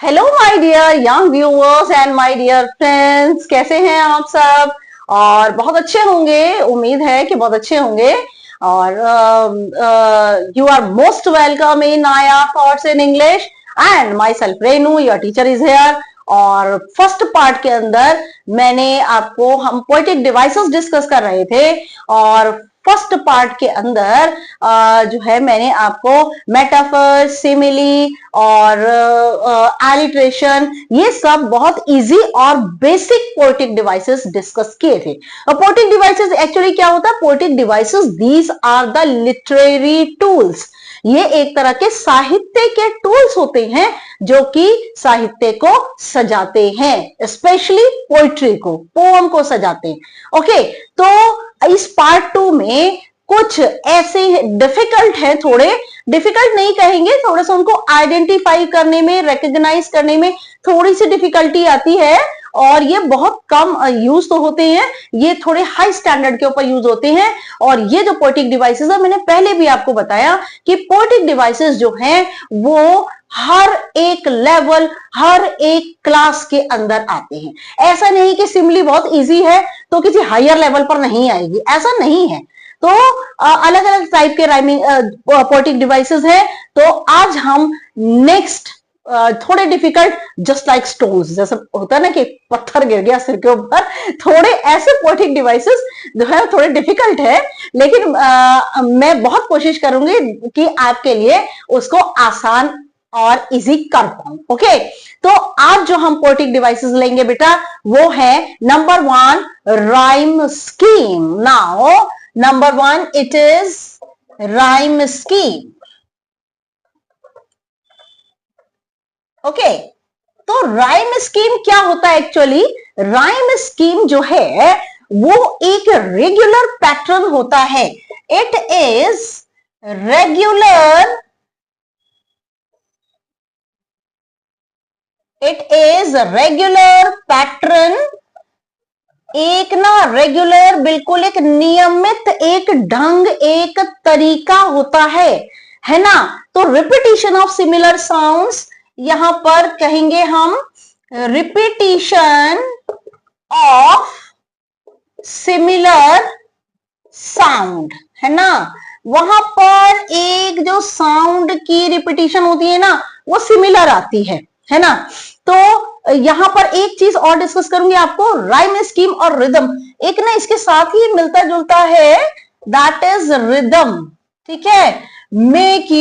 Hello my dear young viewers and my dear friends, कैसे हैं आप सब। और बहुत अच्छे होंगे, उम्मीद है कि बहुत अच्छे होंगे। और you are most welcome in आया thoughts in English and myself Renu, your teacher is here. और फर्स्ट पार्ट के अंदर हम पोएटिक डिवाइसेस डिस्कस कर रहे थे और फर्स्ट पार्ट के अंदर जो है मैंने आपको मेटाफर, सिमिली और एलिट्रेशन, ये सब बहुत इजी और बेसिक पोएटिक डिवाइसेस डिस्कस किए थे। पोएटिक डिवाइसेस एक्चुअली क्या होता है? Poetic devices these are the literary tools. ये एक तरह के साहित्य के टूल्स होते हैं जो कि साहित्य को सजाते हैं, स्पेशली पोइट्री को, पोएम को सजाते हैं। ओके, तो इस पार्ट 2 में कुछ ऐसे डिफिकल्ट है, थोड़े डिफिकल्ट नहीं कहेंगे, थोड़ा सा उनको आइडेंटिफाई करने में, रिकॉग्नाइज करने में थोड़ी सी डिफिकल्टी आती है और ये बहुत कम यूज तो होते हैं, ये थोड़े हाई स्टैंडर्ड के ऊपर यूज होते हैं। और ये जो पोएटिक डिवाइसेस है, मैंने पहले भी आपको बताया कि पोएटिक डिवाइसेस जो हैं वो हर एक लेवल, हर एक क्लास के अंदर आते हैं। ऐसा नहीं कि सिमिली बहुत इजी है तो किसी हायर लेवल पर नहीं आएगी, ऐसा नहीं है। तो अलग अलग टाइप के राइमिंग पोएटिक डिवाइसेस हैं। तो आज हम नेक्स्ट थोड़े डिफिकल्ट, जस्ट लाइक स्टोन्स, जैसे होता है ना कि पत्थर गिर गया सिर के ऊपर, थोड़े ऐसे पोएटिक डिवाइसेस जो है थोड़े डिफिकल्ट है, लेकिन मैं बहुत कोशिश करूंगी कि आपके लिए उसको आसान और इजी कर पाऊं। ओके, तो आज जो हम पोएटिक डिवाइसेस लेंगे बेटा वो है number 1, rhyme scheme. Now number 1 it is rhyme scheme. Okay, तो राइम स्कीम क्या होता है? एक्चुअली राइम स्कीम जो है वो एक रेगुलर पैटर्न होता है। It is regular, it is regular pattern. एक ना रेगुलर, बिल्कुल एक नियमित, एक ढंग, एक तरीका होता है ना। तो रिपीटिशन ऑफ सिमिलर साउंड्स, यहां पर कहेंगे हम रिपीटिशन ऑफ सिमिलर साउंड, है ना। वहां पर एक जो साउंड की रिपीटिशन होती है ना वो सिमिलर आती है ना। तो यहां पर एक चीज और डिस्कस करूंगी आपको, राइम स्कीम और रिदम, एक ना इसके साथ ही मिलता जुलता है, दैट इज रिदम। ठीक है, make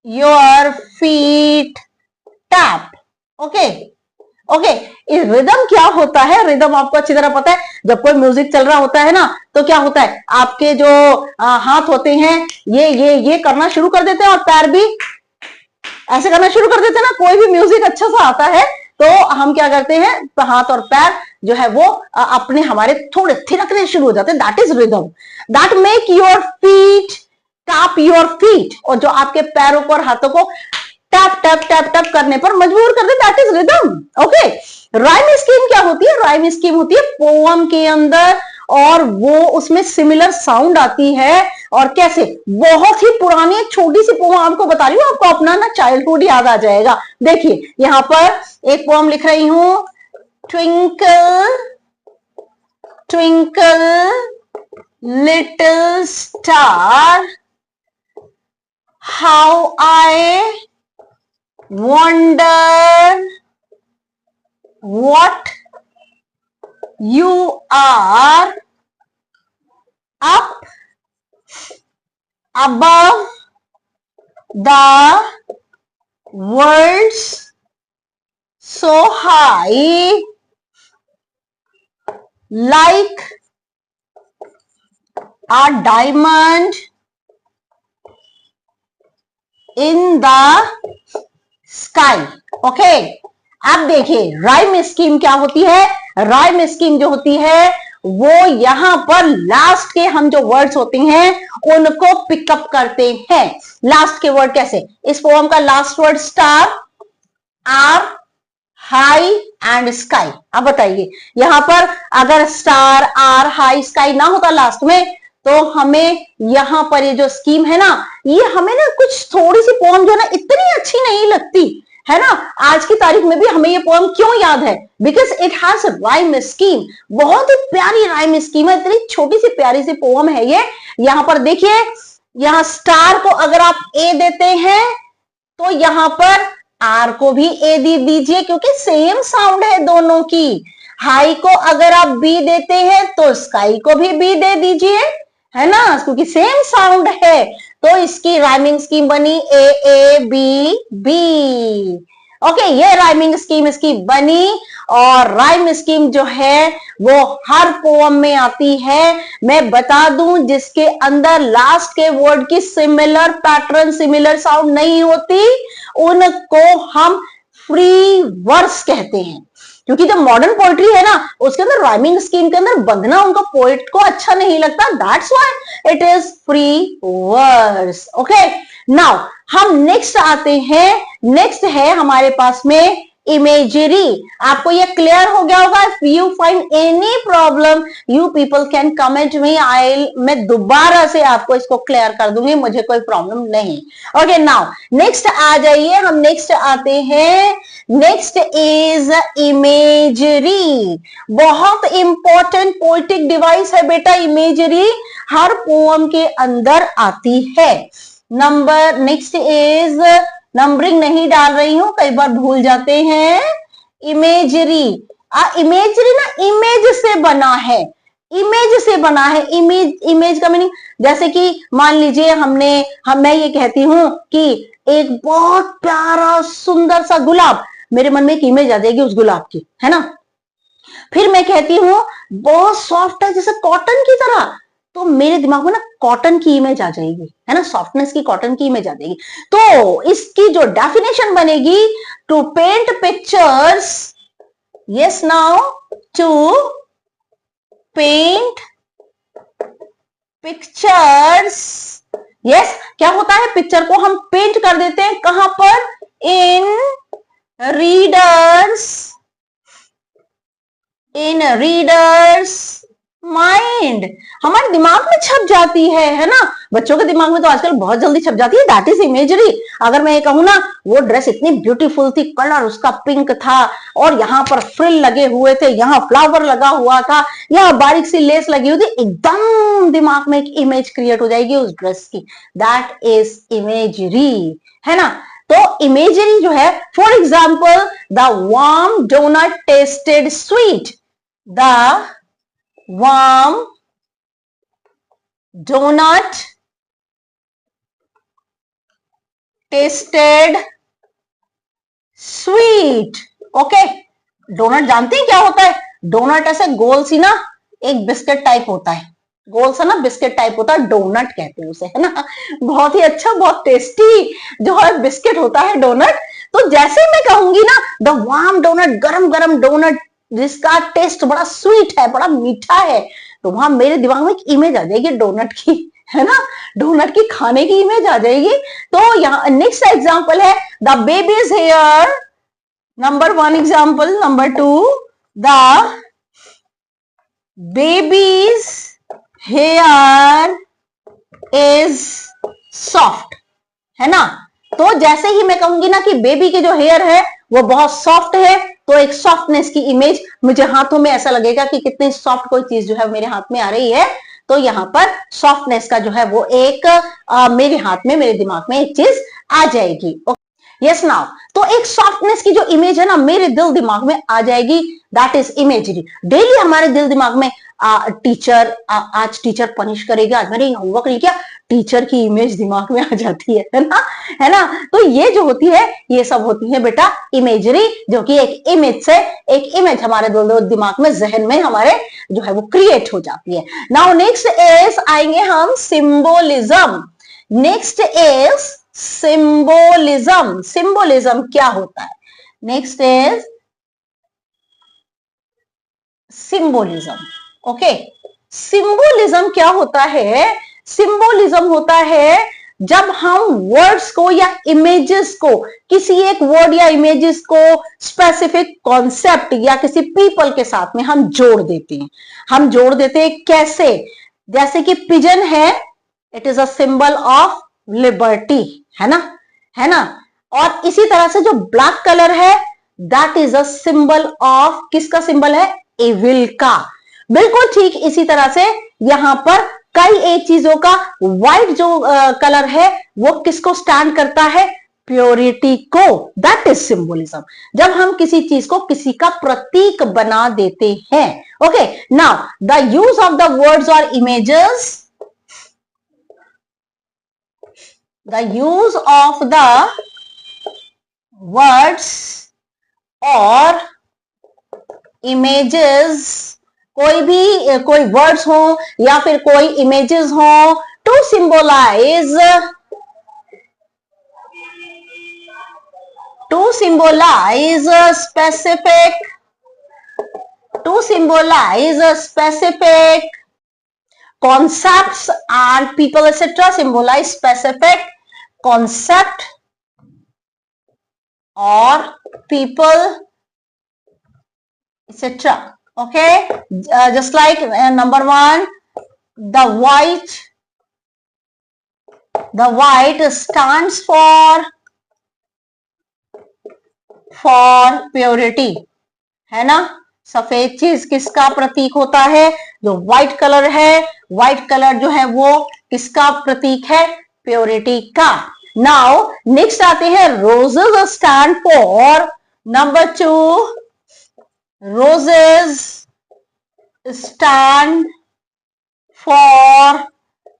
your feet tap. Okay, इस रिदम क्या होता है? रिदम आपको अच्छी तरह पता है, जब कोई म्यूजिक चल रहा होता है ना तो क्या होता है, आपके जो हाथ होते हैं ये करना शुरू कर देते हैं और पैर भी ऐसे करना शुरू कर देते हैं ना। कोई भी म्यूजिक अच्छा सा आता है तो हम क्या करते हैं, हाथ और पैर जो है वो अपने हमारे थोड़े थिरकने शुरू हो जाते हैं। That is rhythm. That make your feet tap your feet, और जो आपके पैरों पर हाथों को टैप टैप टैप टैप करने पर मजबूर कर दे, that is rhythm. Okay, rhyme scheme क्या होती है? राइम स्कीम होती है पोएम के अंदर और वो उसमें सिमिलर साउंड आती है। और कैसे? बहुत ही पुरानी एक छोटी सी पोएम आपको बता रही हूँ, आपको अपना ना चाइल्डहुड याद आ जाएगा। देखिए यहां पर एक पोएम लिख रही हूं, twinkle twinkle little star, how I wonder what you are up above the worlds so high, like a diamond in the sky. Okay, अब देखिए राइम स्कीम क्या होती है। राइम स्कीम जो होती है वो यहां पर लास्ट के हम जो वर्ड्स होते हैं उनको पिकअप करते हैं। लास्ट के वर्ड कैसे? इस पोएम का last word star, are, high and sky. अब बताइए यहां पर अगर स्टार, आर, हाई, स्काई ना होता लास्ट में तो हमें यहां पर ये जो स्कीम है ना, ये हमें ना कुछ थोड़ी सी पोएम जो है ना इतनी अच्छी है ना। आज की तारीख में भी हमें ये पोएम क्यों याद है? Because it has rhyme scheme, बहुत ही प्यारी राइम स्कीम है, इतनी छोटी सी प्यारी सी पोएम है ये। यहां पर देखिए, यहां स्टार को अगर आप ए देते हैं तो यहां पर आर को भी ए दीजिए, क्योंकि सेम साउंड है दोनों की। हाई को अगर आप बी देते हैं तो स्काई को भी बी दे दीजिए, है ना, क्योंकि सेम साउंड है। तो इसकी राइमिंग स्कीम बनी ए ए बी बी। ओके, ये राइमिंग स्कीम इसकी बनी। और राइम स्कीम जो है वो हर पोएम में आती है। मैं बता दूं, जिसके अंदर लास्ट के वर्ड की सिमिलर पैटर्न, सिमिलर साउंड नहीं होती, उनको हम फ्री वर्स कहते हैं। क्योंकि जो मॉडर्न पोएट्री है ना, उसके अंदर राइमिंग स्कीम के अंदर बंधना उनको पोएट को अच्छा नहीं लगता, that's why it is free verse. Okay, now हम नेक्स्ट आते हैं। नेक्स्ट है हमारे पास में इमेजरी। आपको ये क्लियर हो गया होगा? If you find any problem you people can comment me, मैं दोबारा से आपको इसको क्लियर कर दूंगी, मुझे कोई प्रॉब्लम नहीं। ओके, नाउ नेक्स्ट आ जाइए, हम नेक्स्ट आते हैं। Next is imagery. बहुत इंपॉर्टेंट पोएटिक डिवाइस है बेटा इमेजरी, हर पोएम के अंदर आती है। नंबर नेक्स्ट इज, नंबरिंग नहीं डाल रही हूं, कई बार भूल जाते हैं। इमेजरी, इमेजरी ना इमेज से बना है, इमेज से बना है। इमेज का मीनिंग, जैसे कि मान लीजिए मैं ये कहती हूं कि एक बहुत प्यारा सुंदर सा गुलाब, मेरे मन में एक इमेज आ जाएगी उस गुलाब की, है ना। फिर मैं कहती हूं बहुत सॉफ्ट है जैसे कॉटन की तरह, तो मेरे दिमाग में ना कॉटन की इमेज आ जाएगी, है ना, सॉफ्टनेस की, कॉटन की इमेज आ जाएगी। तो इसकी जो डेफिनेशन बनेगी, to paint pictures, yes now, to paint pictures, yes, क्या होता है, पिक्चर को हम पेंट कर देते हैं, कहां पर, इन रीडर्स माइंड, हमारे दिमाग में छप जाती है ना। बच्चों के दिमाग में तो आजकल बहुत जल्दी छप जाती है, दैट इज इमेजरी। अगर मैं ये कहूं ना, वो ड्रेस इतनी ब्यूटीफुल थी, कलर उसका पिंक था, और यहाँ पर फ्रिल लगे हुए थे, यहाँ फ्लावर लगा हुआ था, यहाँ बारीक सी लेस लगी हुई थी, एकदम दिमाग में एक इमेज क्रिएट हो जाएगी उस ड्रेस की, दैट इज इमेजरी, है ना। तो इमेजरी जो है, for example, the warm donut tasted sweet, the warm donut tasted sweet। Okay, donut जानते हैं क्या होता है? डोनट ऐसे गोल सी ना, एक बिस्किट टाइप होता है, गोल सा ना बिस्किट टाइप होता है, डोनट कहते हैं उसे, है ना। बहुत ही अच्छा, बहुत टेस्टी जो है बिस्किट होता है डोनट। तो जैसे मैं कहूंगी ना, द वार्म डोनट, गरम गरम डोनट जिसका टेस्ट बड़ा स्वीट है, बड़ा मीठा है, तो वहां मेरे दिमाग में एक इमेज आ जाएगी डोनट की, है ना, डोनट की खाने की इमेज आ जाएगी। तो यहाँ नेक्स्ट एग्जांपल है, the baby's hair, number 1 example. Number 2, the baby's hair is soft, है ना। तो जैसे ही मैं कहूंगी ना कि बेबी के जो हेयर है वो बहुत सॉफ्ट है, तो एक सॉफ्टनेस की इमेज मुझे हाथों में ऐसा लगेगा कि कितनी सॉफ्ट कोई चीज जो है मेरे हाथ में आ रही है, तो यहाँ पर सॉफ्टनेस का जो है वो एक मेरे हाथ में, मेरे दिमाग में एक चीज आ जाएगी। यस नाउ, तो एक सॉफ्टनेस की जो इमेज है ना मेरे दिल दिमाग में आ जाएगी, दैट इज इमेजरी। डेली हमारे दिल दिमाग में टीचर, आज टीचर पनिश करेगा, आज मैंने होमवर्क नहीं किया, टीचर की इमेज दिमाग में आ जाती है ना, है ना। तो ये जो होती है, ये सब होती है बेटा इमेजरी, जो कि एक इमेज से, एक इमेज हमारे दिमाग में, जहन में हमारे जो है वो क्रिएट हो जाती है। नाउ नेक्स्ट इज, आएंगे हम symbolism. Next is symbolism. Symbolism क्या होता है? Next is symbolism. Okay, symbolism क्या होता है? सिंबोलिज्म होता है जब हम वर्ड्स को या इमेजेस को, किसी एक वर्ड या इमेजेस को स्पेसिफिक कॉन्सेप्ट या किसी पीपल के साथ में हम जोड़ देते हैं। हम जोड़ देते हैं कैसे? जैसे कि पिजन है, it is a symbol of liberty, है ना, है ना। और इसी तरह से जो ब्लैक कलर है that is a symbol of, किसका सिंबल है? एविल का। बिल्कुल ठीक इसी तरह से यहां पर कई एक चीजों का व्हाइट जो कलर है वो किसको स्टैंड करता है? प्योरिटी को। दैट इज सिंबोलिज्म, जब हम किसी चीज को किसी का प्रतीक बना देते हैं। Okay, now the use of the words और images, the use of the words और इमेजेस, कोई वर्ड्स हो या फिर कोई इमेजेस हो to symbolize specific concepts and people etc. symbolize specific concept or people etc. Okay, just like number one, the white stands for purity, है ना। सफेद चीज किसका प्रतीक होता है? जो व्हाइट कलर है, व्हाइट कलर जो है वो किसका प्रतीक है? प्योरिटी का। नाउ नेक्स्ट आते हैं roses stand for, number 2, roses stand for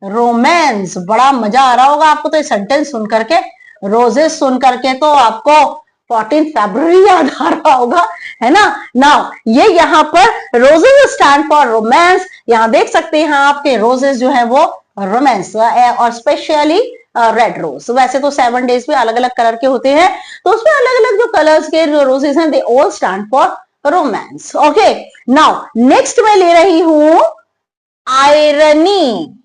romance. बड़ा मजा आ रहा होगा आपको तो ये सेंटेंस सुन करके, रोजेस सुन करके तो आपको 14 फरवरी याद आ रहा होगा, है ना। नाउ ये यहाँ पर रोजेस स्टैंड फॉर रोमांस, यहाँ देख सकते हैं आपके रोजेस जो है वो रोमांस और स्पेशली रेड रोज। वैसे तो 7 डेज में अलग अलग कलर के होते हैं, तो उसमें अलग अलग जो कलर्स के रोजेस हैं they all stand for romance. Okay, now next मैं ले रही हूं irony.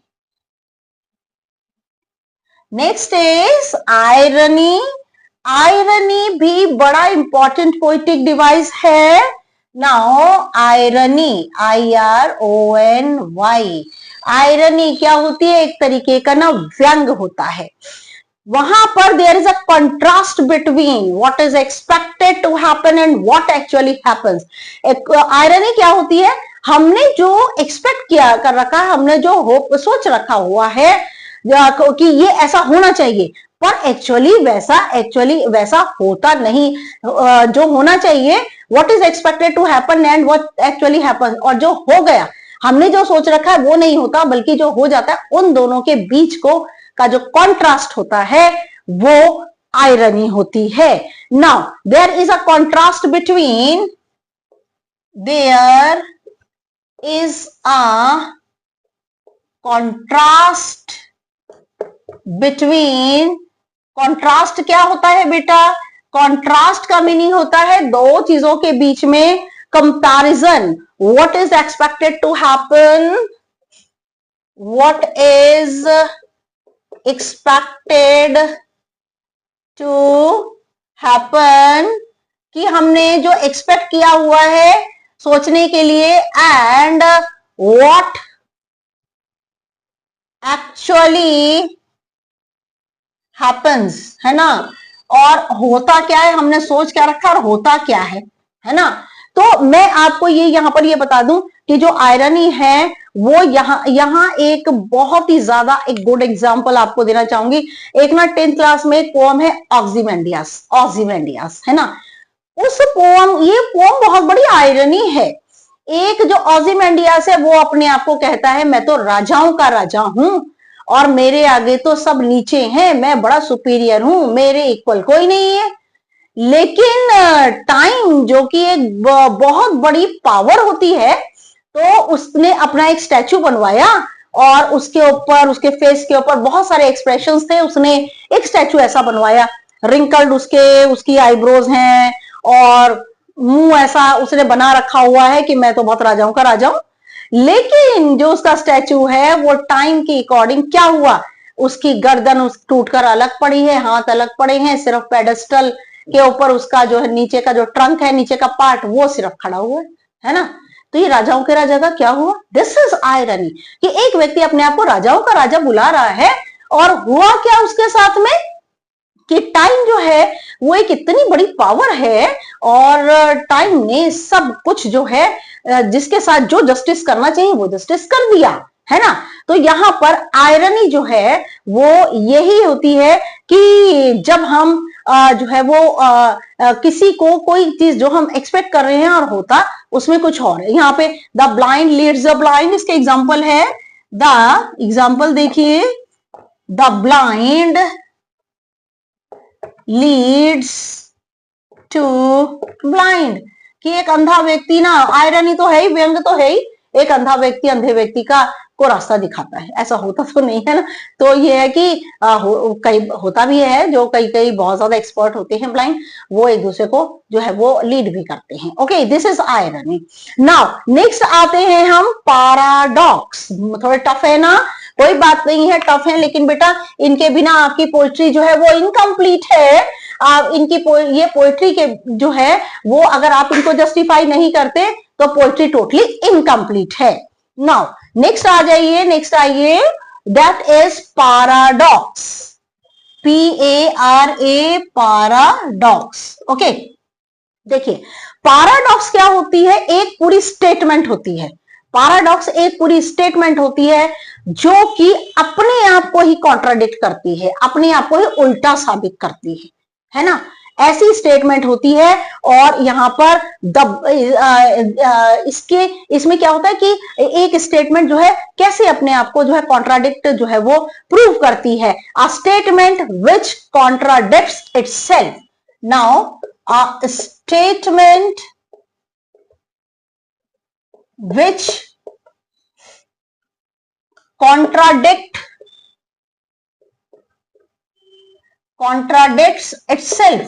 Next is irony. Irony भी बड़ा इंपॉर्टेंट पोइटिक डिवाइस है। नाउ आयरनी, IRONY, आयरनी क्या होती है? एक तरीके का ना व्यंग होता है। वहां पर there is a contrast between what is expected to happen and what actually happens. Irony क्या होती है? हमने जो एक्सपेक्ट किया कर रखा है, हमने जो होप सोच रखा हुआ है कि ये ऐसा होना चाहिए, पर एक्चुअली वैसा होता नहीं। जो होना चाहिए, what is expected to happen and what actually happen, और जो हो गया, हमने जो सोच रखा है वो नहीं होता, बल्कि जो हो जाता है, उन दोनों के बीच को का जो कॉन्ट्रास्ट होता है वो आयरनी होती है। Now there is a contrast between, there is a contrast between, contrast क्या होता है बेटा? कॉन्ट्रास्ट का मीनिंग होता है दो चीजों के बीच में comparison. What is expected to happen, what is expected to happen, कि हमने जो एक्सपेक्ट किया हुआ है सोचने के लिए, एंड व्हाट एक्चुअली हैपन्स, है ना। और होता क्या है, हमने सोच क्या रखा और होता क्या है ना। तो मैं आपको ये यहां पर ये बता दूं कि जो आयरनी है वो यहाँ एक बहुत ही ज्यादा एक गुड एग्जांपल आपको देना चाहूंगी। एक ना 10th क्लास में एक पोम है ऑजिमेंडियास, है ना। उस पोम, ये पोम बहुत बड़ी आयरनी है। एक जो ऑजिमेंडियास है वो अपने आप को कहता है मैं तो राजाओं का राजा हूं और मेरे आगे तो सब नीचे हैं, मैं बड़ा सुपीरियर हूं, मेरे इक्वल कोई नहीं है। लेकिन टाइम जो कि एक बहुत बड़ी पावर होती है, तो उसने अपना एक स्टैचू बनवाया और उसके ऊपर, उसके फेस के ऊपर बहुत सारे एक्सप्रेशंस थे। उसने एक स्टैचू ऐसा बनवाया, रिंकल्ड उसकी आईब्रोज हैं और मुंह ऐसा उसने बना रखा हुआ है कि मैं तो बहुत राजाओं का राजा हूं। लेकिन जो उसका स्टैचू है वो टाइम के अकॉर्डिंग क्या हुआ, उसकी गर्दन टूटकर अलग पड़ी है, हाथ अलग पड़े हैं, सिर्फ पेडेस्टल के ऊपर उसका जो है नीचे का जो ट्रंक है, नीचे का पार्ट, वो सिर्फ खड़ा हुआ है ना। तो ये राजाओं के राजा का क्या हुआ? दिस इज आयरनी, कि एक व्यक्ति अपने आप को राजाओं का राजा बुला रहा है और हुआ क्या उसके साथ में? कि टाइम जो है वो एक इतनी बड़ी पावर है, और टाइम ने सब कुछ जो है जिसके साथ जो जस्टिस करना चाहिए वो जस्टिस कर दिया, है ना। तो यहाँ पर आयरनी जो है वो यही होती है कि जब हम जो है वो किसी को कोई चीज जो हम एक्सपेक्ट कर रहे हैं और होता उसमें कुछ और है। यहाँ पे the blind leads the blind, इसके एग्जाम्पल है, द एग्जाम्पल देखिए, the blind leads to blind, कि एक अंधा व्यक्ति ना, आयरनी तो है ही, व्यंग तो है ही, एक अंधा व्यक्ति अंधे व्यक्ति को रास्ता दिखाता है। ऐसा होता तो नहीं है ना। तो ये है कि कई होता भी है, जो कई कई बहुत ज्यादा एक्सपर्ट होते हैं ब्लाइंड, वो एक दूसरे को जो है वो लीड भी करते हैं। Okay, this is irony. Now next आते हैं हम पैराडॉक्स। थोड़े टफ है ना, कोई बात नहीं है, टफ है, लेकिन बेटा इनके बिना आपकी पोएट्री जो है वो इनकम्प्लीट है। आप इनकी ये पोएट्री के जो है वो अगर आप इनको जस्टिफाई नहीं करते तो पोएट्री टोटली इनकम्प्लीट है। नाउ नेक्स्ट आ जाइए, नेक्स्ट आइए, that is paradox, PARA, paradox. Okay, देखिए पैराडॉक्स क्या होती है, एक पूरी स्टेटमेंट होती है। पैराडॉक्स एक पूरी स्टेटमेंट होती है जो कि अपने आप को ही कॉन्ट्राडिक्ट करती है, अपने आप को ही उल्टा साबित करती है ना। ऐसी स्टेटमेंट होती है, और यहाँ पर इसमें क्या होता है कि एक स्टेटमेंट जो है कैसे अपने आप को जो है कॉन्ट्राडिक्ट जो है वो प्रूव करती है। A statement which contradicts itself. Now a statement which contradicts itself,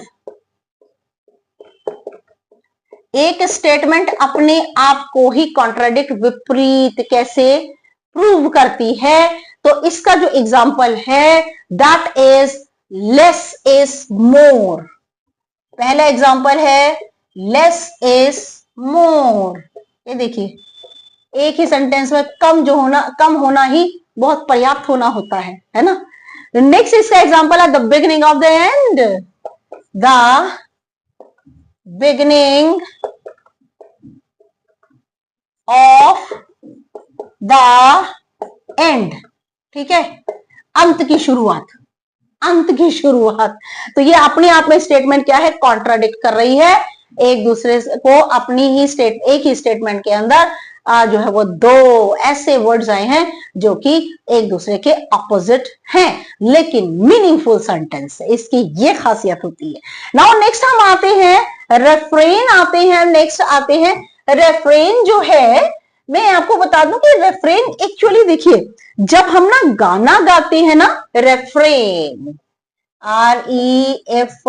एक स्टेटमेंट अपने आप को ही कॉन्ट्राडिक्ट, विपरीत कैसे प्रूव करती है। तो इसका जो एग्जाम्पल है that is less is more. पहला एग्जाम्पल है लेस इज मोर। ये देखिए, एक ही सेंटेंस में कम होना ही बहुत पर्याप्त होना होता है ना। नेक्स्ट इसका एग्जांपल है the beginning of the end, the beginning of the end, ठीक है, अंत की शुरुआत, अंत की शुरुआत। तो ये अपने आप में स्टेटमेंट क्या है, कॉन्ट्राडिक्ट कर रही है एक दूसरे को। अपनी ही एक ही स्टेटमेंट के अंदर जो है वो दो ऐसे वर्ड्स आए हैं जो कि एक दूसरे के ऑपोजिट हैं, लेकिन मीनिंगफुल सेंटेंस है, इसकी ये खासियत होती है। नाउ नेक्स्ट हम आते हैं रेफ्रेन, आते हैं नेक्स्ट आते हैं रेफ्रेन। जो है मैं आपको बता दूं कि रेफ्रेन एक्चुअली देखिए, जब हम ना गाना गाते हैं ना, रेफ्रेन, REFRAIN,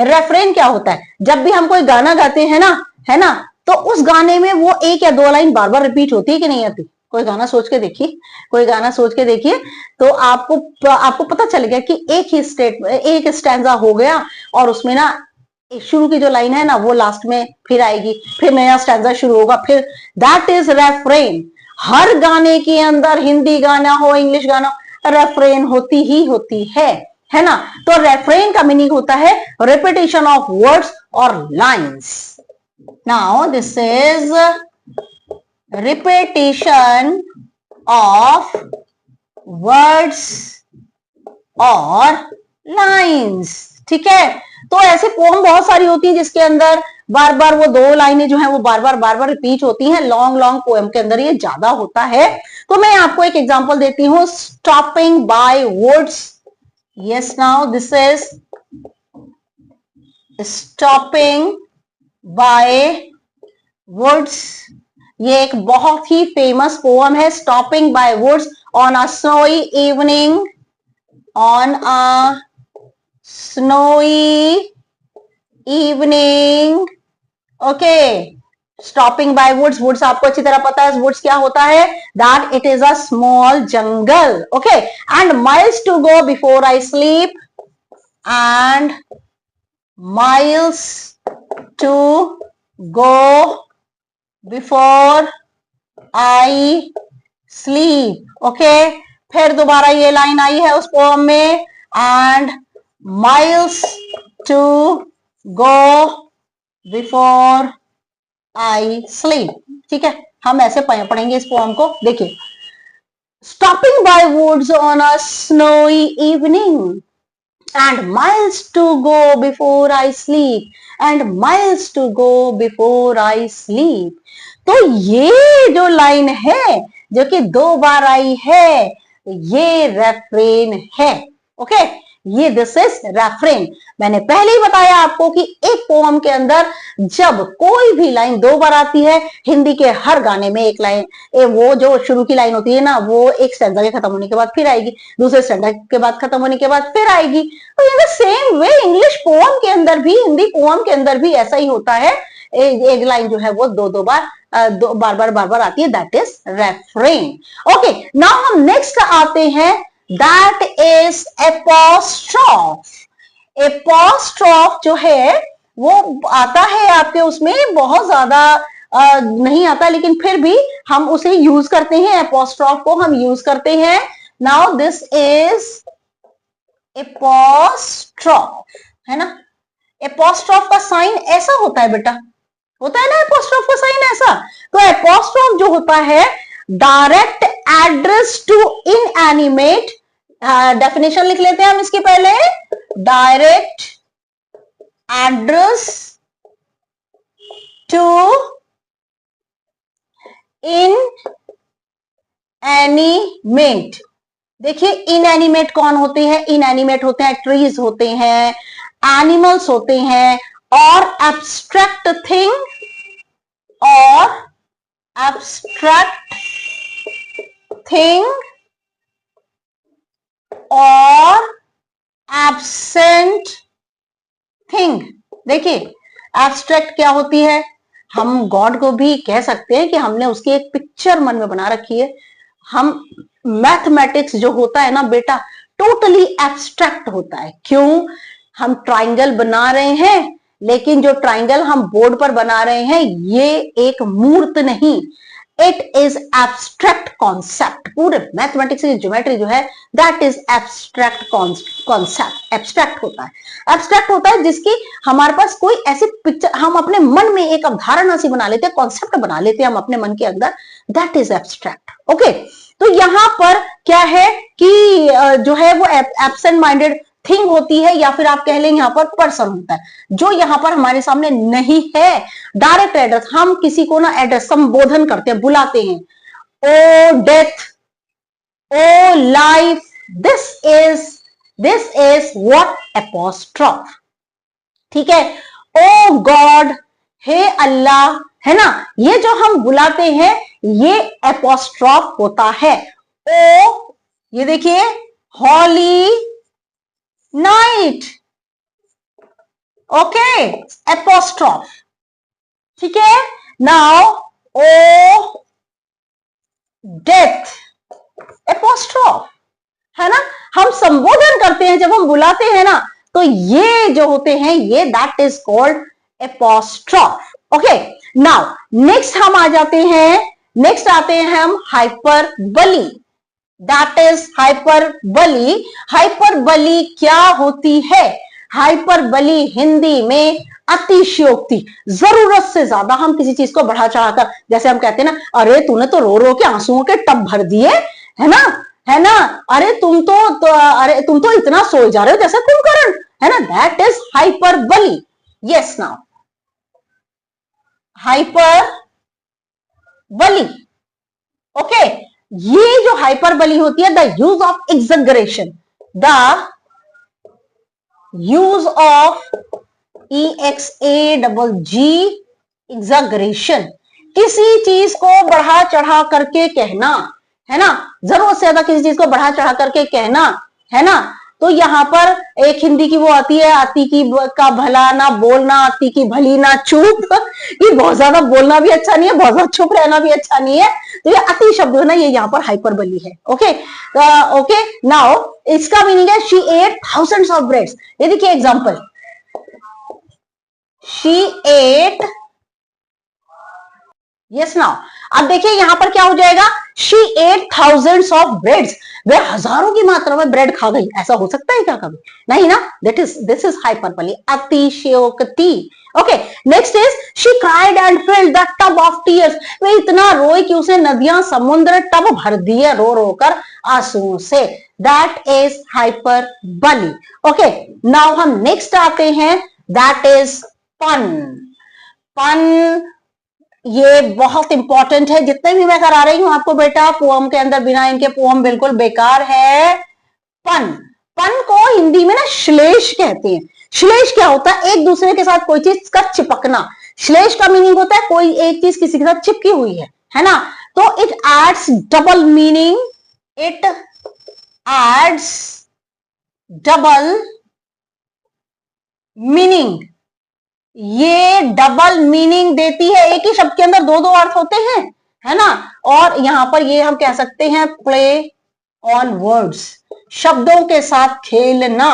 रेफ्रेन क्या होता है, जब भी हम कोई गाना गाते हैं ना, है ना, तो उस गाने में वो एक या दो लाइन बार बार रिपीट होती है कि नहीं आती। कोई गाना सोच के देखिए, कोई गाना सोच के देखिए, तो आपको पता चलेगा कि एक स्टैंजा हो गया, और उसमें ना शुरू की जो लाइन है ना वो लास्ट में फिर आएगी, फिर नया स्टैंजा शुरू होगा, फिर दैट इज रेफ्रेन। हर गाने के अंदर, हिंदी गाना हो, इंग्लिश गाना हो, रेफ्रेन होती ही होती है ना। तो रेफ्रेन का मीनिंग होता है रिपीटिशन ऑफ वर्ड्स और lines. Now this is repetition of words और लाइंस, ठीक है। तो ऐसे पोम बहुत सारी होती है जिसके अंदर बार बार वो दो लाइनें जो है वो बार बार रिपीट होती हैं। लॉन्ग पोएम के अंदर ये ज्यादा होता है। तो मैं आपको एक एग्जांपल देती हूँ, stopping by words. Yes, now this is stopping by words. ये एक बहुत ही फेमस पोएम है, stopping by words on a snowy evening, on a snowy evening। Okay, stopping by woods, woods आपको अच्छी तरह पता है वुड्स क्या होता है, that it is a small jungle. Okay, and miles to go before I sleep, and miles to go before I sleep. Okay, फिर दोबारा ये लाइन आई है उस पोएम में, and miles to go before I sleep. ठीक है, हम ऐसे पढ़ेंगे इस पोएम को। देखिए, stopping by woods on a snowy evening and miles to go before I sleep, and miles to go before I sleep। तो ये जो लाइन है जो कि 2 बार आई है, ये रेफ्रेन है। ओके, ये दिस इज रेफ्रेन। मैंने पहले ही बताया आपको कि एक पोएम के अंदर जब कोई भी लाइन 2 बार आती है, हिंदी के हर गाने में एक लाइन, वो जो शुरू की लाइन होती है ना, वो एक स्टैंजा के खत्म होने के बाद फिर आएगी, दूसरे स्टैंजा के बाद खत्म होने के बाद फिर आएगी। तो in the same way English poem के अंदर भी, हिंदी पोएम के अंदर भी ऐसा ही होता है। एक लाइन जो है वो दो बार आती है, that is refrain. Okay, now हम नेक्स्ट आते हैं, दैट इज एपोस्ट्रॉफ। एपोस्ट्रॉफ जो है वो आता है आपके उसमें बहुत ज्यादा नहीं आता, लेकिन फिर भी हम उसे यूज करते हैं, एपोस्ट्रॉफ को हम यूज करते हैं। नाउ दिस इज एपोस्ट्रॉफ, है ना। एपोस्ट्रॉफ का साइन ऐसा होता है बेटा, होता है ना एपोस्ट्रॉफ का साइन ऐसा। तो एपोस्ट्रॉफ जो होता है, direct address to inanimate, definition लिख लेते हैं हम इसके पहले, डायरेक्ट एड्रेस टू इनएनिमेट। देखिए, इनएनिमेट कौन होते हैं? इनएनिमेट होते हैं ट्रीज होते हैं, एनिमल्स होते हैं, और एब्स्ट्रैक्ट थिंग, और एब्स्ट्रैक्ट थिंग, और एब्सेंट थिंग। देखिए, एब्स्ट्रैक्ट क्या होती है? हम गॉड को भी कह सकते हैं कि हमने उसकी एक पिक्चर मन में बना रखी है। हम मैथमेटिक्स जो होता है ना बेटा, टोटली एब्स्ट्रैक्ट होता है। क्यों? हम ट्राइंगल बना रहे हैं, लेकिन जो ट्राइंगल हम बोर्ड पर बना रहे हैं ये एक मूर्त नहीं, इट इज एब्स्ट्रैक्ट कॉन्सेप्ट। पूरे मैथमेटिक्स की ज्योमेट्री जो है that is abstract concept. Abstract होता है, एब्स्ट्रैक्ट होता है जिसकी हमारे पास कोई ऐसी पिक्चर, हम अपने मन में एक अवधारणा सी बना लेते हैं, कॉन्सेप्ट बना लेते हैं हम अपने मन के अंदर, दैट इज एब्स्ट्रैक्ट। ओके, तो यहां पर क्या है कि जो है वो एब्सेंट माइंडेड थिंग होती है, या फिर आप कह लें यहां पर पर्सन होता है, जो यहां पर हमारे सामने नहीं है। डायरेक्ट एड्रेस, हम किसी को ना एड्रेस संबोधन करते हैं, बुलाते हैं, O death, O life, this is what apostrophe. ठीक है, ओ गॉड, हे अल्लाह, है ना, ये जो हम बुलाते हैं ये एपोस्ट्रॉफ होता है। ओ, ये देखिए, हॉली नाइट, ओके, एपोस्ट्रॉफ। ठीक है, नाउ ओ डेथ, एपोस्ट्रॉफ, है ना। हम संबोधन करते हैं, जब हम बुलाते हैं ना, तो ये जो होते हैं ये that is called apostrophe. Okay, now next हम आ जाते हैं, नेक्स्ट आते हैं हम hyperbole, that is hyperbole. Hyperbole क्या होती है? हाइपरबली हिंदी में अतिशयोक्ति, जरूरत से ज्यादा हम किसी चीज को बढ़ा चढ़ाकर, जैसे हम कहते हैं ना, अरे तूने तो रो रो के आंसुओं के टब भर दिए, है ना, है ना, अरे तुम तो इतना सोए जा रहे हो जैसे कुंभकर्ण, है ना, that is hyperbole. Yes, now hyperbole. Okay, ये जो हाइपरबली होती है, the use of exaggeration, the use of EXAGG, exaggeration, किसी चीज को बढ़ा चढ़ा करके कहना, है ना, जरूरत से ज्यादा किसी चीज को बढ़ा चढ़ा करके कहना, है ना। तो यहां पर एक हिंदी की वो आती है, आती की का भला ना बोलना, आती की भली ना चुप। ये बहुत ज्यादा बोलना भी अच्छा नहीं है, बहुत ज्यादा चुप रहना भी अच्छा नहीं है। तो ये अति शब्द है ना, ये यहाँ पर हाइपरबली है। ओके, ओके, नाउ इसका मीनिंग है she ate thousands of breads. ये देखिए example, she ate yes now अब देखिए यहां पर क्या हो जाएगा, she ate thousands of breads, वह हजारों की मात्रा में ब्रेड खा गई। ऐसा हो सकता है क्या कभी? नहीं ना, दिस इज हाइपरबोली, अतिशयोक्ति। Okay, next is she cried and filled the tub of tears, वह इतना रोई कि उसने नदियां समुद्र टब भर दिए रो रो कर आंसुओं से। That is hyperbole. Okay, now हम नेक्स्ट आते हैं, दैट इज पन। पन ये बहुत इंपॉर्टेंट है, जितने भी मैं करा रही हूं आपको बेटा पोअम के अंदर, बिना इनके पोअम बिल्कुल बेकार है। पन, पन को हिंदी में ना श्लेष कहते हैं। श्लेष क्या होता है? एक दूसरे के साथ कोई चीज का चिपकना। श्लेष का मीनिंग होता है कोई एक चीज किसी के साथ चिपकी हुई है ना। तो it adds double meaning, it adds double meaning, ये डबल मीनिंग देती है। एक ही शब्द के अंदर दो दो अर्थ होते हैं, है ना। और यहां पर ये हम कह सकते हैं प्ले ऑन वर्ड्स, शब्दों के साथ खेलना।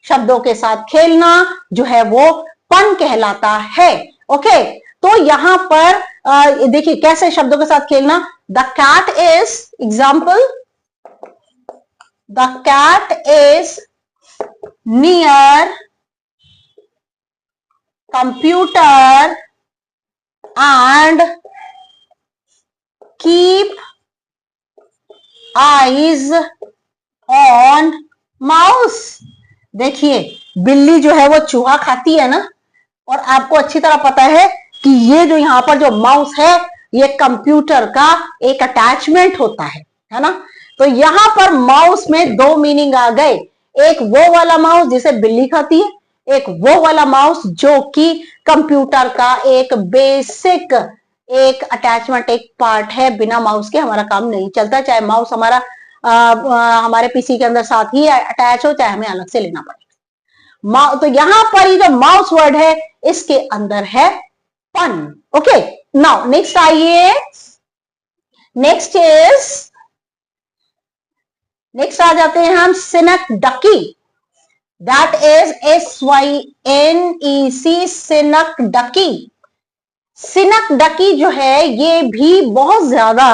शब्दों के साथ खेलना जो है वो पन कहलाता है। ओके, तो यहां पर देखिए कैसे शब्दों के साथ खेलना। The cat is example, the cat is near computer and keep eyes on mouse। देखिए बिल्ली जो है वो चूहा खाती है ना, और आपको अच्छी तरह पता है कि ये जो यहां पर जो माउस है ये कंप्यूटर का एक अटैचमेंट होता है ना। तो यहां पर माउस में दो मीनिंग आ गए, एक वो वाला माउस जिसे बिल्ली खाती है, एक वो वाला माउस जो कि कंप्यूटर का एक बेसिक एक अटैचमेंट, एक पार्ट है। बिना माउस के हमारा काम नहीं चलता, चाहे माउस हमारा हमारे पीसी के अंदर साथ ही अटैच हो, चाहे हमें अलग से लेना पड़े। तो यहां पर ये जो माउस वर्ड है इसके अंदर है पन। ओके, नाउ नेक्स्ट आइए, नेक्स्ट आ जाते हैं हम synecdoche. That is SYNEC, synecdoche. Synecdoche जो है ये भी बहुत ज्यादा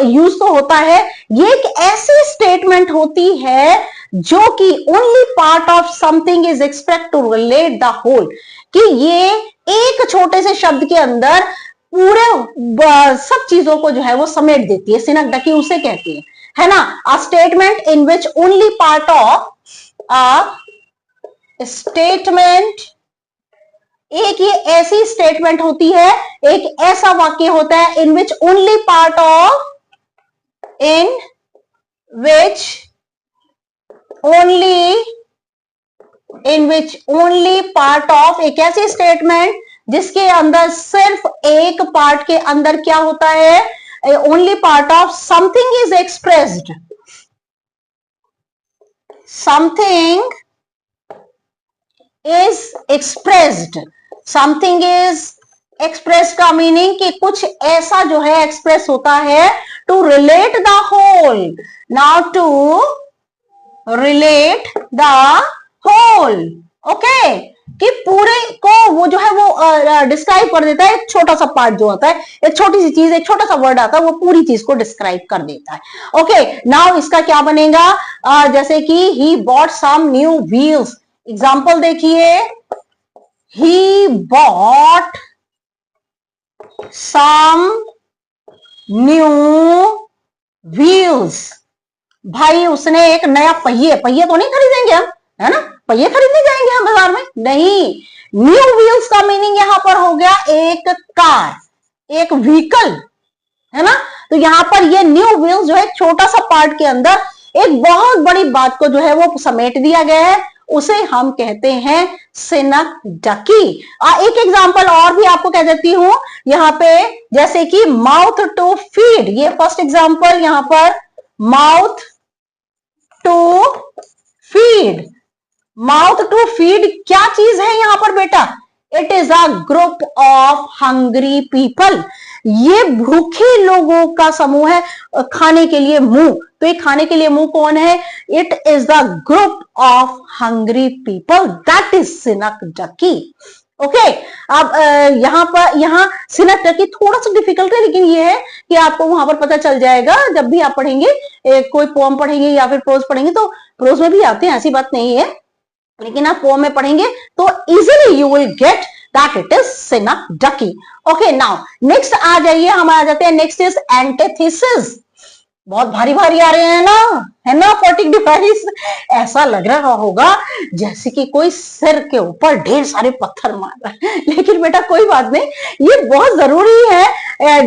यूज तो होता है। ये एक ऐसी स्टेटमेंट होती है जो कि only part of something is expect to relate the whole, कि ये एक छोटे से शब्द के अंदर पूरे सब चीजों को जो है वो समेट देती है। सिनकडकी उसे कहती है ना। A statement in which only part of a statement, एक ये ऐसी स्टेटमेंट होती है, एक ऐसा वाक्य होता है in which only part of, in which only part of, एक ऐसी स्टेटमेंट जिसके अंदर सिर्फ एक पार्ट के अंदर क्या होता है, only part of something is expressed, something is expressed, something is expressed का मीनिंग कि कुछ ऐसा जो है एक्सप्रेस होता है। to relate the whole, now to relate the whole, okay, कि पूरे को वो जो है वो डिस्क्राइब कर देता है। एक छोटा सा पार्ट जो होता है, एक छोटी सी चीज, एक छोटा सा वर्ड आता है, वो पूरी चीज को डिस्क्राइब कर देता है। ओके, नाउ इसका क्या बनेगा, जैसे कि he bought some new wheels, example देखिए, he bought some new wheels, भाई उसने एक नया पहिए तो नहीं खरीदेंगे हम, है ना, पहिए खरीदने जाएंगे हम बाजार में, नहीं। न्यू व्हील्स का मीनिंग यहां पर हो गया एक कार, एक व्हीकल, है ना। तो यहां पर ये न्यू व्हील्स जो है छोटा सा पार्ट के अंदर एक बहुत बड़ी बात को जो है वो समेट दिया गया है, उसे हम कहते हैं सिनकडकी। एक एग्जांपल और भी आपको कह देती हूं यहां पे, जैसे कि माउथ टू फीड, ये फर्स्ट एग्जांपल यहां पर, mouth to feed. Mouth to feed क्या चीज है यहां पर बेटा, it is a group of hungry people, ये भूखे लोगों का समूह है, खाने के लिए मुंह। तो ये खाने के लिए मुंह कौन है, it is the group of hungry people, that is synecdoche. Okay अब यहाँ सिनेप्टर की थोड़ा सा डिफिकल्ट है, लेकिन ये है कि आपको वहां पर पता चल जाएगा जब भी आप पढ़ेंगे, कोई पोम पढ़ेंगे या फिर प्रोज पढ़ेंगे, तो प्रोज में भी आते हैं, ऐसी बात नहीं है, लेकिन आप पोम में पढ़ेंगे तो easily you will get that it is synecdoche. Okay now next आ जाइए, हम आ जाते हैं, नेक्स्ट इज एंटीथेसिस। बहुत भारी भारी आ रहे हैं ना, है ना 40 डिवाइस, ऐसा लग रहा होगा जैसे कि कोई सिर के ऊपर ढेर सारे पत्थर मार रहा है, लेकिन बेटा कोई बात नहीं, ये बहुत जरूरी है,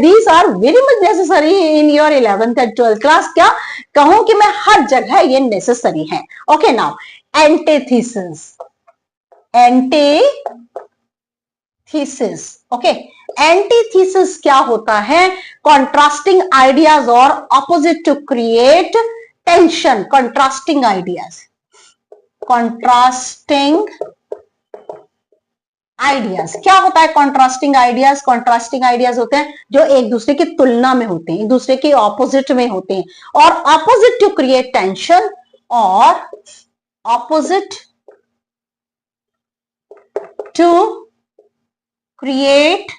these are very much necessary in your 11th and 12th class. क्या कहूं कि मैं हर जगह ये नेसेसरी है। Okay now antithesis, antithesis, okay antithesis क्या होता है? कॉन्ट्रास्टिंग आइडियाज और opposite to create tension. Contrasting ideas, contrasting ideas क्या होता है? कॉन्ट्रास्टिंग आइडियाज, कॉन्ट्रास्टिंग आइडियाज होते हैं जो एक दूसरे की तुलना में होते हैं, एक दूसरे के ऑपोजिट में होते हैं, और ऑपोजिट टू क्रिएट टेंशन, और ऑपोजिट टू क्रिएट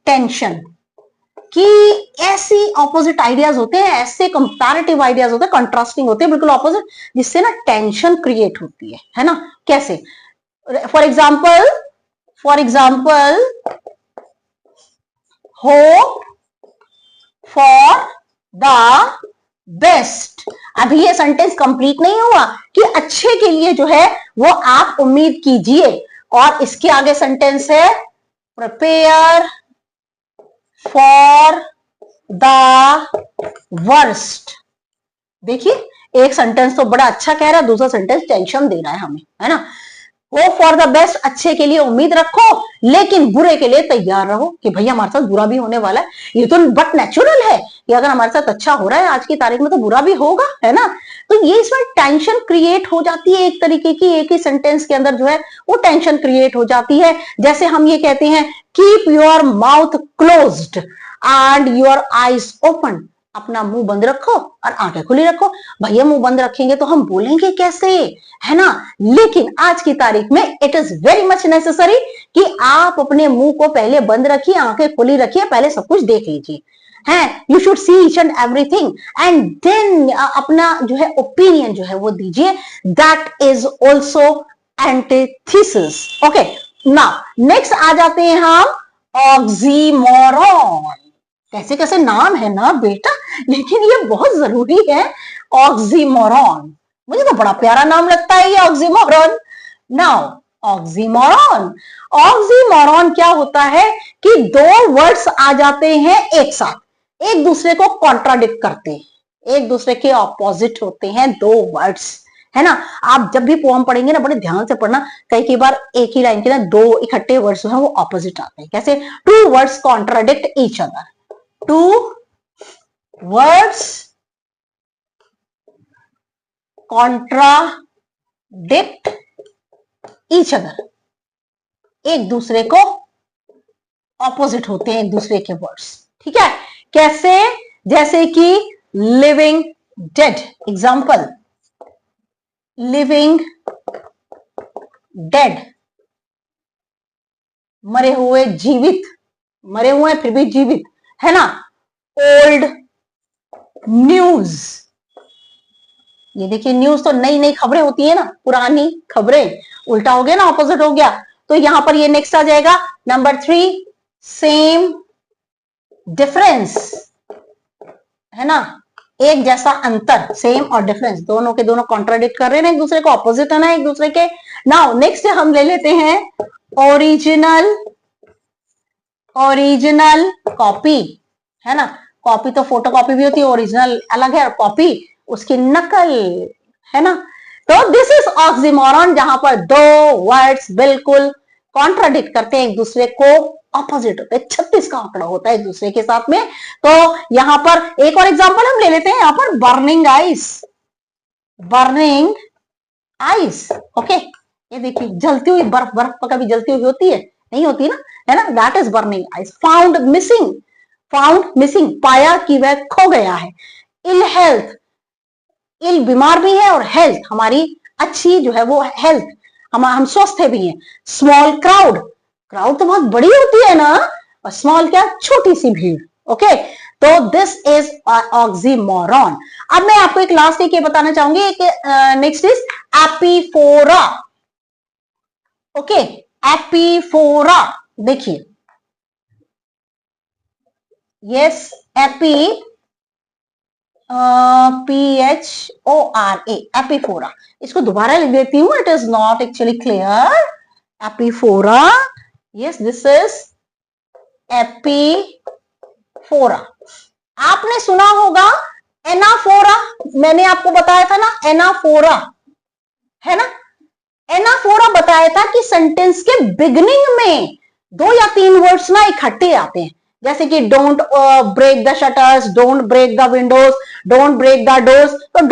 टेंशन, कि ऐसी ऑपोजिट आइडियाज होते हैं, ऐसे कंपैरेटिव आइडियाज होते हैं, कंट्रास्टिंग होते हैं, बिल्कुल ऑपोजिट, जिससे ना टेंशन क्रिएट होती है ना। कैसे? For example hope for the best. अभी ये सेंटेंस कंप्लीट नहीं हुआ कि अच्छे के लिए जो है वो आप उम्मीद कीजिए, और इसके आगे सेंटेंस है प्रिपेयर फॉर द वर्स्ट। देखिए एक सेंटेंस तो बड़ा अच्छा कह रहा है, दूसरा सेंटेंस टेंशन दे रहा है हमें, है ना। होप फॉर द बेस्ट, अच्छे के लिए उम्मीद रखो, लेकिन बुरे के लिए तैयार रहो कि भैया हमारे साथ बुरा भी होने वाला है। ये तो बट नेचुरल है कि अगर हमारे साथ अच्छा हो रहा है आज की तारीख में तो बुरा भी होगा, है ना। तो ये इसमें टेंशन क्रिएट हो जाती है, एक तरीके की, एक ही सेंटेंस के अंदर जो है वो टेंशन क्रिएट हो जाती है। जैसे हम ये कहते हैं keep your mouth closed end your eyes open, अपना मुंह बंद रखो और आंखें खुली रखो। भैया मुंह बंद रखेंगे तो हम बोलेंगे कैसे, है ना। लेकिन आज की तारीख में it is very much necessary कि आप अपने मुंह को पहले बंद रखिए, आंखें खुली रखिए, पहले सब कुछ देख लीजिए, है। You should see each and everything and then अपना जो है ओपिनियन जो है वो दीजिए। That is also antithesis. Okay now next आ जाते हैं हम ऑक्सीमोरॉन। कैसे कैसे नाम है ना बेटा, लेकिन ये बहुत जरूरी है। ऑक्सीमोरॉन, मुझे तो बड़ा प्यारा नाम लगता है ये ऑक्सीमोरॉन। नाउ ऑक्सीमोरॉन, ऑक्सीमोरॉन क्या होता है कि दो वर्ड्स आ जाते हैं एक साथ, एक दूसरे को कॉन्ट्राडिक्ट करते हैं, एक दूसरे के ऑपोजिट होते हैं दो वर्ड्स, है ना। आप जब भी पोएम पढ़ेंगे ना बड़े ध्यान से पढ़ना, कई बार एक ही लाइन के ना दो इकट्ठे वर्ड्स जो है वो ऑपोजिट आते हैं। कैसे? Two words contradict each other, two words contradict each other, एक दूसरे को ऑपोजिट होते हैं एक दूसरे के वर्ड्स, ठीक है। कैसे? जैसे कि living dead, example living dead, मरे हुए जीवित, मरे हुए फिर भी जीवित, है ना। ओल्ड न्यूज, ये देखिए न्यूज तो नई नई खबरें होती है ना, पुरानी खबरें, उल्टा हो गया ना, ऑपोजिट हो गया। तो यहां पर ये नेक्स्ट आ जाएगा नंबर 3, सेम डिफरेंस, है ना। एक जैसा अंतर, सेम और डिफरेंस, दोनों के दोनों कॉन्ट्राडिक्ट कर रहे हैं ना एक दूसरे को, ऑपोजिट है ना एक दूसरे के। नाउ नेक्स्ट हम ले लेते हैं ओरिजिनल, ओरिजिनल कॉपी, है ना। कॉपी तो फोटो कॉपी भी होती है, ओरिजिनल अलग है, और कॉपी उसकी नकल, है ना। तो दिस इज ऑक्सीमोरॉन, जहां पर दो वर्ड्स बिल्कुल कॉन्ट्राडिक्ट करते हैं एक दूसरे को, ऑपोजिट होते हैं। 36 का आंकड़ा होता है एक दूसरे के साथ में। तो यहां पर एक और एग्जांपल हम ले लेते हैं, यहां पर burning ice, burning ice, okay. ये देखिए जलती हुई बर्फ, बर्फ कभी जलती हुई होती है? नहीं होती ना, है ना। That is burning ice. Found missing, found missing, पाया कि वह खो गया है। इल हेल्थ, इल बीमार भी है, और हेल्थ हमारी अच्छी जो है वो हेल्थ हम स्वस्थ भी हैं। स्मॉल क्राउड, क्राउड तो बहुत बड़ी होती है ना, और स्मॉल क्या, छोटी सी भीड़। ओके, तो दिस इज ऑक्सीमोरॉन। अब मैं आपको एक लास्ट एक ये बताना चाहूंगी, नेक्स्ट इज एपीफोरा। ओके, एपीफोरा, देखिए, यस, एपी, PHORA, एपीफोरा। इसको दोबारा लिख देती हूं, it is not actually clear. Epiphora, yes, this is epiphora. आपने सुना होगा एनाफोरा, मैंने आपको बताया था ना, एनाफोरा है ना, एनाफोरा बताया था कि सेंटेंस के बिगिनिंग में 2 या 3 वर्ड्स ना इकट्ठे आते हैं, जैसे कि don't break the shutters, don't break the windows, don't break the doors. तो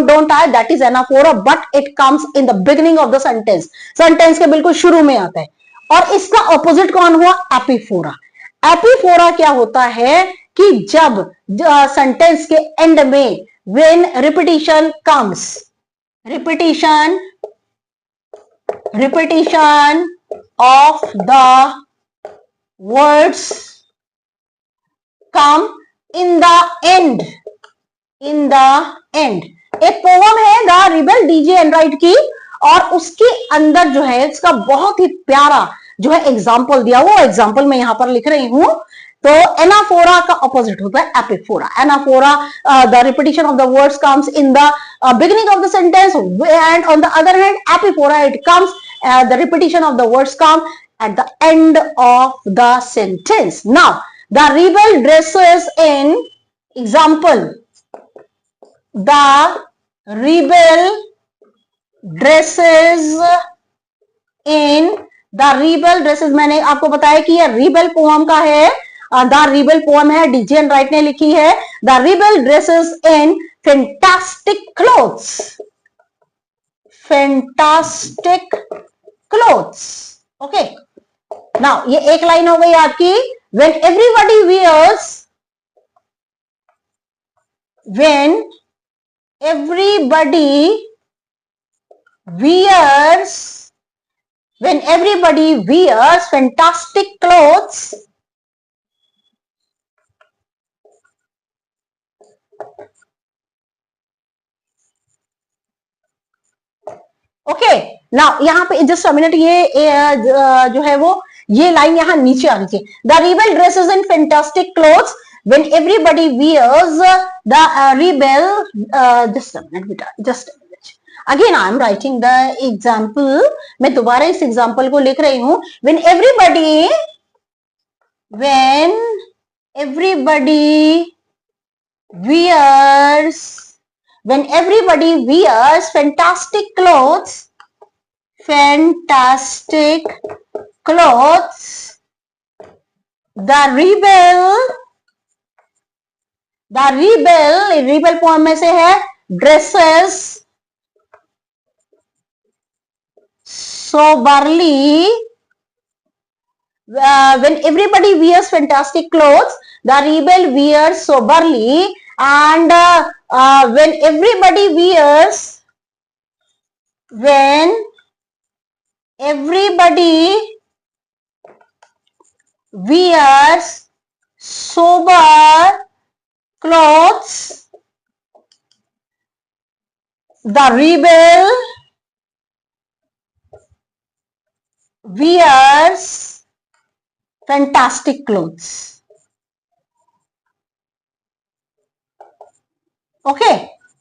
डोंट आए, that is anaphora, but it comes in the beginning of the sentence, sentence के बिल्कुल शुरू में आता है। और इसका ऑपोजिट कौन हुआ, एपीफोरा। एपीफोरा क्या होता है कि जब सेंटेंस के एंड में when repetition comes, repetition of the words come in the end, एक पोएम है द रिबेल डीजे एनराइट की, और उसके अंदर जो है इसका बहुत ही प्यारा जो है एग्जाम्पल दिया, वो एग्जाम्पल मैं यहां पर लिख रही हूं। तो एनाफोरा का ऑपोजिट होता है epiphora. Anaphora, the repetition of the words comes in the beginning of the sentence, and on the other hand epiphora, it comes, the repetition of the words come at the end of the sentence. Now the rebel dresses in, example, the rebel dresses in, the rebel dresses, मैंने आपको बताया कि ये rebel poem का है, the rebel poem है, DJ Enright ने लिखी है। The rebel dresses in fantastic clothes, fantastic clothes. Okay, now ये एक लाइन हो गई आपकी। When everybody wears, when everybody wears, when everybody wears fantastic clothes, okay, now यहां पे जस्ट अ मिनट, ये जो है वो ये लाइन यहां नीचे आनी चाहिए। The rebel dresses in fantastic clothes when everybody wears the rebel, just a minute बेटा, just a minute, again I am writing the example, मैं दोबारा इस एग्जाम्पल को लिख रही हूं। When everybody wears, when everybody wears fantastic clothes, the rebel poem में से है, dresses soberly, when everybody wears fantastic clothes, the rebel wears soberly, and when everybody wears sober clothes, the rebel wears fantastic clothes. Okay,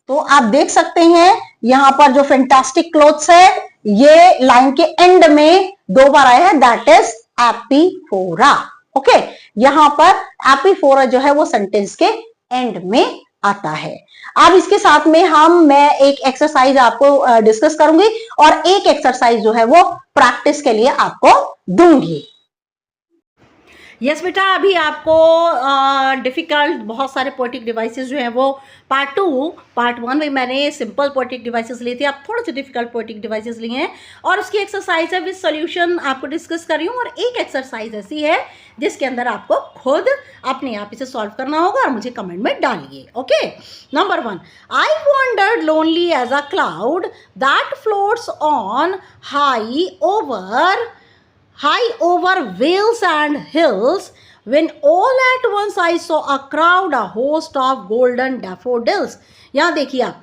तो आप देख सकते हैं यहां पर जो फैंटास्टिक क्लोथ्स है ये लाइन के एंड में 2 बार आया है, दैट इज एपीफोरा। ओके, यहां पर एपीफोरा जो है वो सेंटेंस के एंड में आता है। अब इसके साथ में मैं एक एक्सरसाइज आपको डिस्कस करूंगी और एक एक्सरसाइज जो है वो प्रैक्टिस के लिए आपको दूंगी। यस बेटा, अभी आपको डिफ़िकल्ट बहुत सारे पोएटिक डिवाइसेस जो हैं वो पार्ट 1 में मैंने सिंपल पोएटिक डिवाइसेस लिए थे, आप थोड़े से डिफ़िकल्ट पोएटिक डिवाइसेस लिए हैं और उसकी एक्सरसाइज है विद सॉल्यूशन आपको डिस्कस कर रही हूँ। और एक एक्सरसाइज ऐसी है जिसके अंदर आपको खुद अपने आप इसे सॉल्व करना होगा और मुझे कमेंट में डालिए। Okay, number 1, I wandered lonely as a cloud that floats on high over vales and hills, when all at once I saw a crowd, a host of golden daffodils. यहाँ देखिए आप,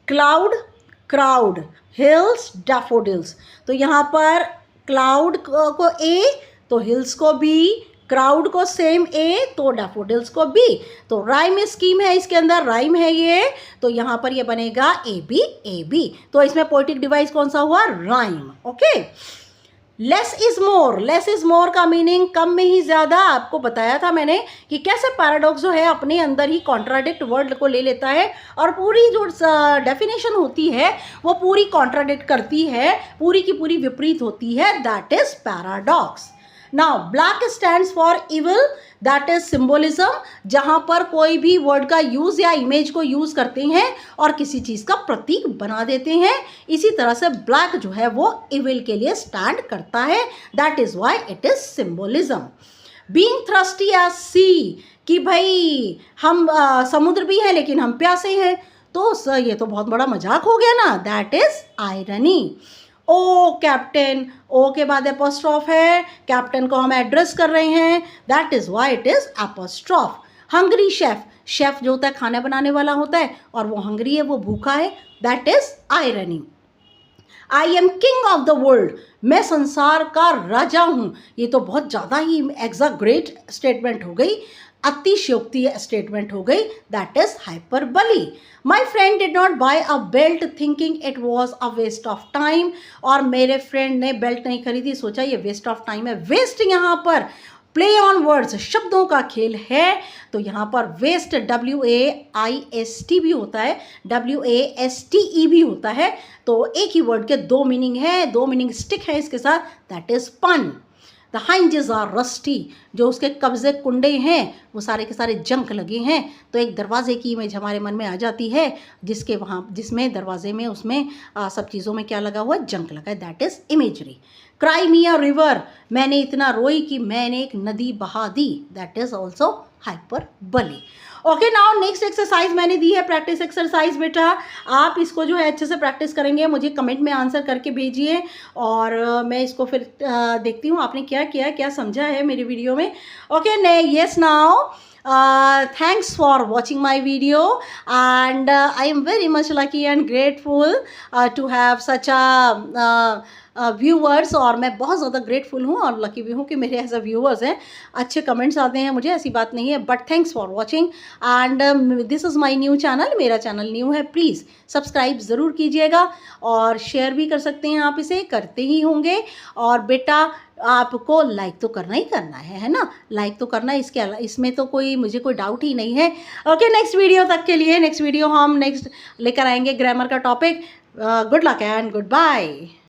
crowd, hills, daffodils. तो यहाँ पर cloud को ए तो hills को B, crowd को सेम ए तो डैफोडिल्स को बी। तो राइम स्कीम है, इसके अंदर राइम है ये, तो यहाँ पर ये बनेगा ए बी। तो इसमें पोएटिक डिवाइस कौन सा हुआ? Rhyme. Okay, less is more का मीनिंग कम में ही ज़्यादा। आपको बताया था मैंने कि कैसे पैराडॉक्स जो है अपने अंदर ही कॉन्ट्राडिक्ट वर्ड को ले लेता है और पूरी जो डेफिनेशन होती है वो पूरी कॉन्ट्राडिक्ट करती है, पूरी की पूरी विपरीत होती है। That is paradox. Now black stands for evil, that is symbolism. जहाँ पर कोई भी वर्ड का यूज़ या इमेज को यूज़ करते हैं और किसी चीज़ का प्रतीक बना देते हैं, इसी तरह से ब्लैक जो है वो इविल के लिए स्टैंड करता है। That is why it is symbolism. Being thirsty as sea, कि भाई हम समुद्र भी हैं लेकिन हम प्यासे हैं, तो सर ये तो बहुत बड़ा मजाक हो गया ना। That is irony. O captain, O के बाद एपोस्ट्रॉफ है, कैप्टन को हम एड्रेस कर रहे हैं, that is why it is apostrophe. Hungry chef, chef जो होता है खाना बनाने वाला होता है और वो हंग्री है, वो भूखा है, that is irony. I am king of the world, मैं संसार का राजा हूँ, ये तो बहुत ज़्यादा ही एग्जैगरेट स्टेटमेंट हो गई, अतिशयोक्ति स्टेटमेंट हो गई, that is hyperbole. My friend did not buy a belt thinking it was a waste of time, और मेरे फ्रेंड ने बेल्ट नहीं खरीदी, सोचा ये वेस्ट ऑफ टाइम है। वेस्ट यहाँ पर प्ले ऑन वर्ड्स, शब्दों का खेल है, तो यहाँ पर वेस्ट WAIST भी होता है, WASTE भी होता है, तो एक ही वर्ड के दो मीनिंग है, दो मीनिंग स्टिक है इसके साथ, दैट इज पन। द हाइंजेस आर रस्टी, जो उसके कब्जे कुंडे हैं वो सारे के सारे जंक लगे हैं। तो एक दरवाजे की इमेज हमारे मन में आ जाती है जिसमें दरवाजे में उसमें सब चीज़ों में क्या लगा हुआ है? जंक लगा है, that is imagery. Cry me a river, मैंने इतना रोई कि मैंने एक नदी बहा दी, that is also hyperbole. Okay, now next exercise मैंने दी है प्रैक्टिस एक्सरसाइज। बेटा आप इसको जो है अच्छे से प्रैक्टिस करेंगे, मुझे कमेंट में आंसर करके भेजिए और मैं इसको फिर देखती हूँ आपने क्या किया, क्या समझा है मेरी वीडियो में। Okay, yes, now thanks for watching my video, and I am very much lucky and grateful to have such a viewers, और मैं बहुत ज़्यादा ग्रेटफुल हूँ और लकी भी हूँ कि मेरे ऐसे व्यूअर्स हैं, अच्छे कमेंट्स आते हैं मुझे, ऐसी बात नहीं है। But thanks for watching and this is my new channel, मेरा चैनल न्यू है, प्लीज़ सब्सक्राइब ज़रूर कीजिएगा और शेयर भी कर सकते हैं, आप इसे करते ही होंगे। और बेटा आपको लाइक तो करना ही करना है ना, लाइक तो करना है, इसमें तो मुझे कोई डाउट ही नहीं है। ओके, नेक्स्ट वीडियो तक के लिए, नेक्स्ट वीडियो हम नेक्स्ट लेकर आएंगे ग्रामर का topic. Good luck and good bye.